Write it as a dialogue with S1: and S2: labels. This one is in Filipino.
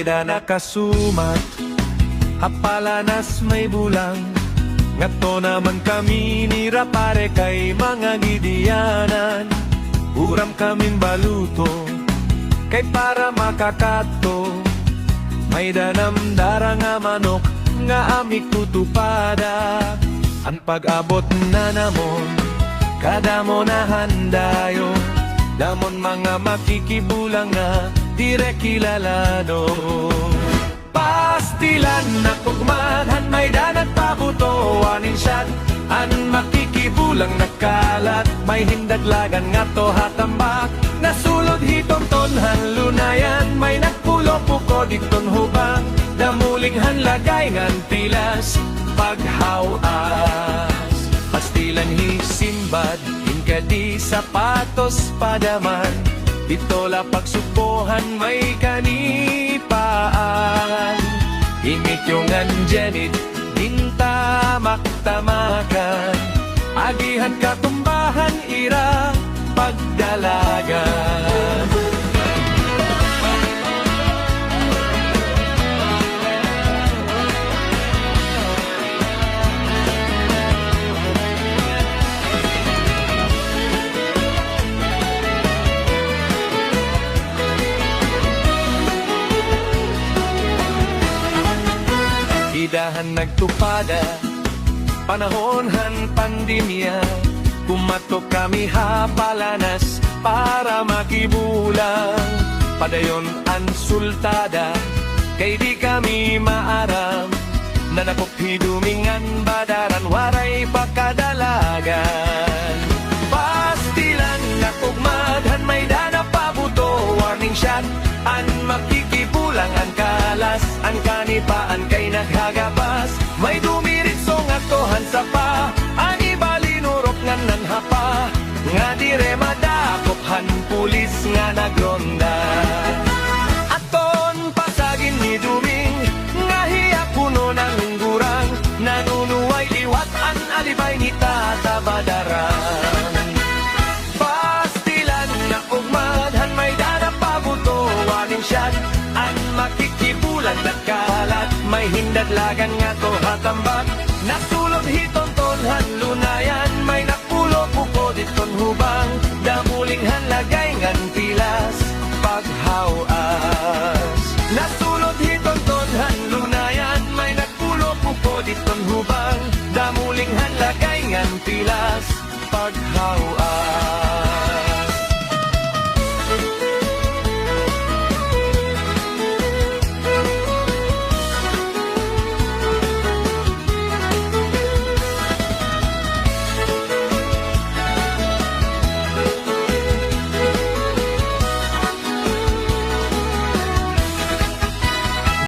S1: da nakasumat, hapalanas may bulang. Ngato naman kami ni Rapare kay mga gidiyanan. Uram kaming baluto, kay para makakato. May danamdara nga manok, nga amik tutupada. Ang pag-abot na namon, kada mo na handayo. Damon mga makikibulang nga, direk kilalado. Pastilan na kugmadhan, may danat pabuto, anin siyat. An makikibulang nakalat, may hindaglagan nga to hatambak. Nasulod hitong tonhan lunayan, may nagpulo puko diton hubang. Damuling hanlagay ngan tilas, paghawas. Pastilan hisimbad, hinkadi sapatos padaman. Titola pagsupohan may kanipaan. Ingit yung anjanit, dinta maktamakan. Agihan katumbahan ira pagdalagan. Idahan nagtupada, panahonhan pandemya. Kumatok kami hapalanas para makibulang. Padayon ang sultada, kay di kami maaram. Nanakop hidumingan badaran, waray pakadalagan. Pastilan na kugmadhan, may dana pabuto, warning shot. An makikibulang ang kalas, ang kanipaan kay naghagapas. May dumiritso nga tohan sa pa, ang iba linurok nga nanhapa. Nga dire madakophan pulis nga nagronda. Aton pasagin ni Duming, nga hiya puno ng gurang. Nanunuway liwat an alibay ni Tata Badarang. Pastilan na ugmadhan, may dana pabuto, warning shot. An makikibulan nagkalat, may hindadlagan nga to hatambak. Nasulod hiton tonhan lunayan, may napulo puko diton hubang. Damuling hanlagay ngan pilas, paghawas. Nasulod hiton tonhan lunayan, may napulo puko diton hubang. Damuling hanlagay ngan pilas, paghawas.